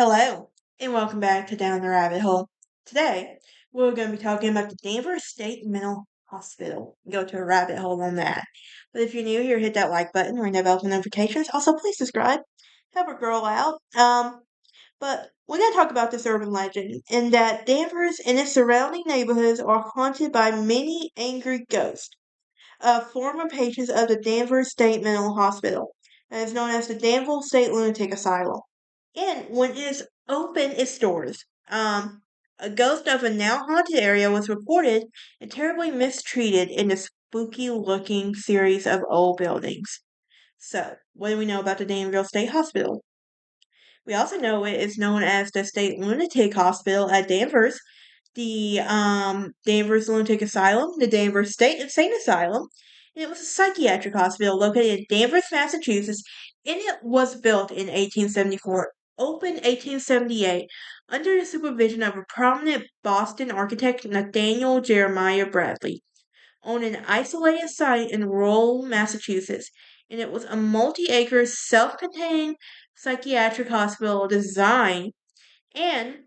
Hello, and welcome back to Down the Rabbit Hole. Today, we're going to be talking about the Danvers State Mental Hospital. Go to a rabbit hole on that. But if you're new here, hit that like button, ring that bell for notifications. Also, please subscribe. Help a girl out. But we're going to talk about this urban legend, and that Danvers and its surrounding neighborhoods are haunted by many angry ghosts of former patients of the Danvers State Mental Hospital, and is known as the Danville State Lunatic Asylum. And when it opened its doors, a ghost of a now haunted area was reported and terribly mistreated in the spooky looking series of old buildings. So, what do we know about the Danville State Hospital? We also know it is known as the State Lunatic Hospital at Danvers, the Danvers Lunatic Asylum, the Danvers State Insane Asylum, and it was a psychiatric hospital located in Danvers, Massachusetts, and it was built in 1874, opened 1878, under the supervision of a prominent Boston architect, Nathaniel Jeremiah Bradley, on an isolated site in rural Massachusetts, and it was a multi-acre, self-contained psychiatric hospital designed and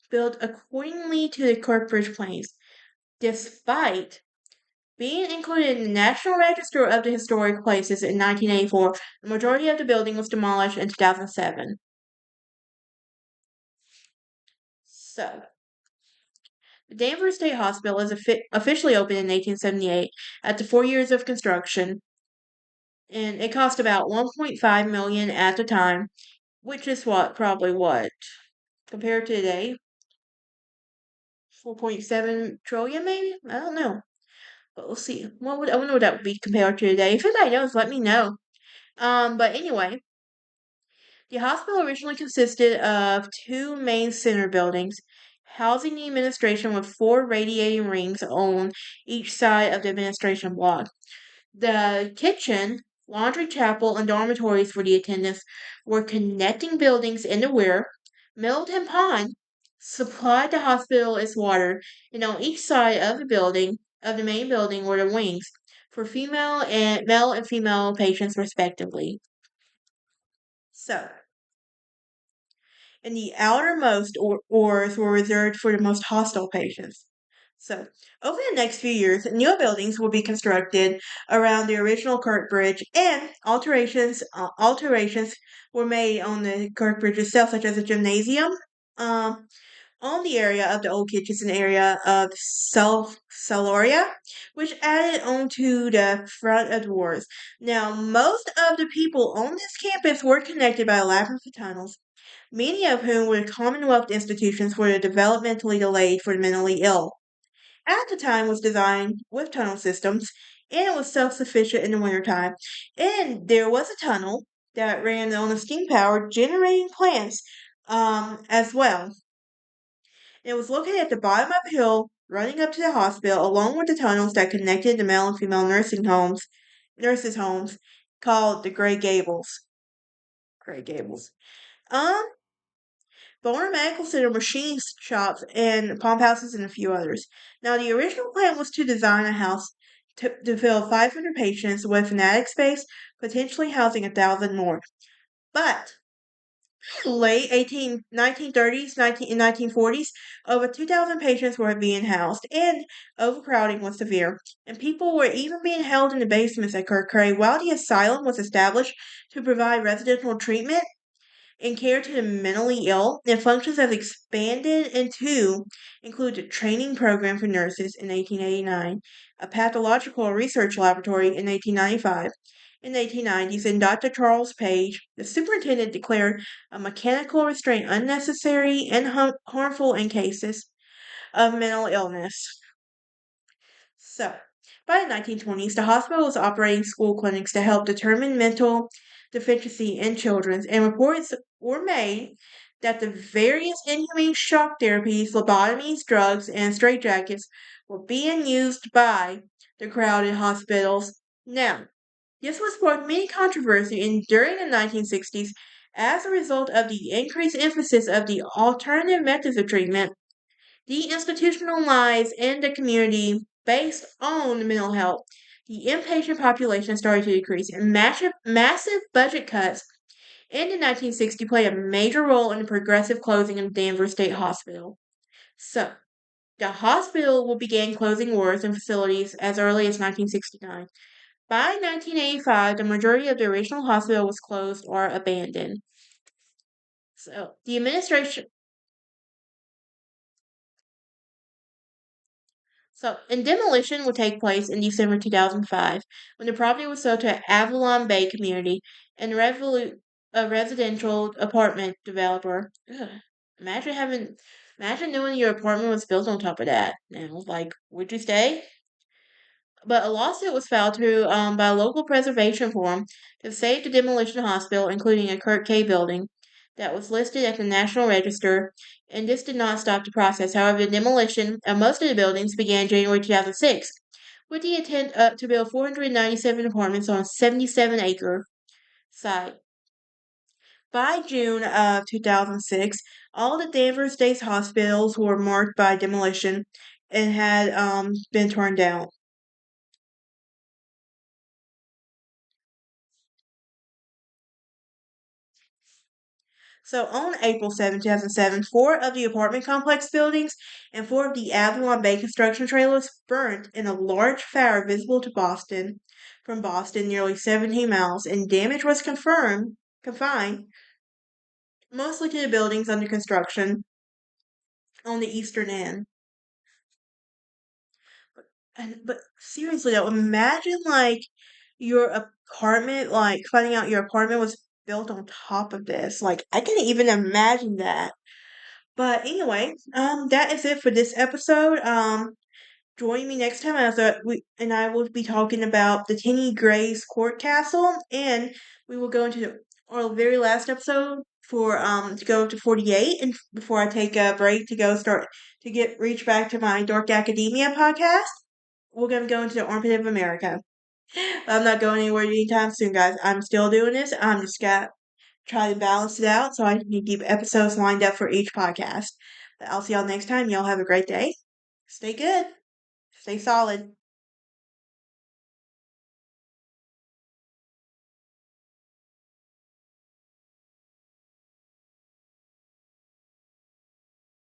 built accordingly to the Kirkbridge Plains, despite being included in the National Register of the Historic Places in 1984. The majority of the building was demolished in 2007. So, the Danvers State Hospital is officially opened in 1878 after 4 years of construction, and it cost about 1.5 million at the time, which is probably what compared to today, 4.7 trillion maybe. I don't know, but we'll see. I wonder what that would be compared to today. If anybody knows, let me know. But anyway, the hospital originally consisted of two main center buildings, housing the administration with four radiating rings on each side of the administration block. The kitchen, laundry chapel, and dormitories for the attendants were connecting buildings in the rear. Middleton Pond supplied the hospital its water, and on each side of the main building, were the wings for male and female patients respectively. So, and the outermost oars were reserved for the most hostile patients. So, over the next few years, new buildings will be constructed around the original Kirk Bridge, and alterations were made on the Kirk Bridge itself, such as a gymnasium, um, on the area of the old kitchen area of Celoria, which added onto the front of the doors. Now, most of the people on this campus were connected by a labyrinth of tunnels, many of whom were Commonwealth institutions for the developmentally delayed for the mentally ill. At the time was designed with tunnel systems, and it was self-sufficient in the wintertime. And there was a tunnel that ran on a steam power generating plants as well. It was located at the bottom of a hill running up to the hospital, along with the tunnels that connected the male and female nurses' homes, called the Grey Gables. Grey Gables. Um, Boner Medical Center, machine shops, and pump houses, and a few others. Now, the original plan was to design a house to fill 500 patients with an attic space, potentially housing 1,000 more. But late 1930s, 1940s, over 2,000 patients were being housed, and overcrowding was severe, and people were even being held in the basements at Kirkcray while the asylum was established to provide residential treatment and care to the mentally ill. And functions have expanded into include a training program for nurses in 1889, a pathological research laboratory in 1895. In the 1890s, and Dr. Charles Page, the superintendent, declared a mechanical restraint unnecessary and harmful in cases of mental illness. So, by the 1920s, the hospital was operating school clinics to help determine mental deficiency in children, and reports were made that the various inhumane shock therapies, lobotomies, drugs, and straitjackets were being used by the crowded hospitals. Now, this was sparked many controversy during the 1960s as a result of the increased emphasis of the alternative methods of treatment, deinstitutionalized in the community based on mental health. The inpatient population started to decrease, and massive budget cuts and in 1960 played a major role in the progressive closing of Danvers State Hospital. So, the hospital will begin closing wards and facilities as early as 1969. By 1985, the majority of the original hospital was closed or abandoned. So, the administration. And demolition would take place in December 2005 when the property was sold to Avalon Bay Community and a residential apartment developer. Ugh. Imagine having, imagine knowing your apartment was built on top of that. Now, like, would you stay? But a lawsuit was filed by a local preservation forum to save the demolition hospital, including a Kurt K building that was listed at the National Register, and this did not stop the process. However, the demolition of most of the buildings began in January 2006, with the intent to build 497 apartments on a 77-acre site. By June of 2006, all the Danvers State hospitals were marked by demolition and had been torn down. So on April 7, 2007, four of the apartment complex buildings and four of the Avalon Bay construction trailers burned in a large fire visible to Boston from Boston, nearly 17 miles, and damage was confined mostly to the buildings under construction on the eastern end. But seriously though, imagine like your apartment, like finding out your apartment was built on top of this. Like I can't even imagine that. But anyway, that is it for this episode. Join me next time as we and I will be talking about the Tinny Gray's Court Castle, and we will go into our very last episode for to go to 48, and before I take a break to go start to get reach back to my Dark Academia podcast, we're gonna go into the armpit of America. I'm not going anywhere anytime soon, guys. I'm still doing this. I'm just got try to balance it out so I can keep episodes lined up for each podcast. But I'll see y'all next time. Y'all have a great day. Stay good. Stay solid.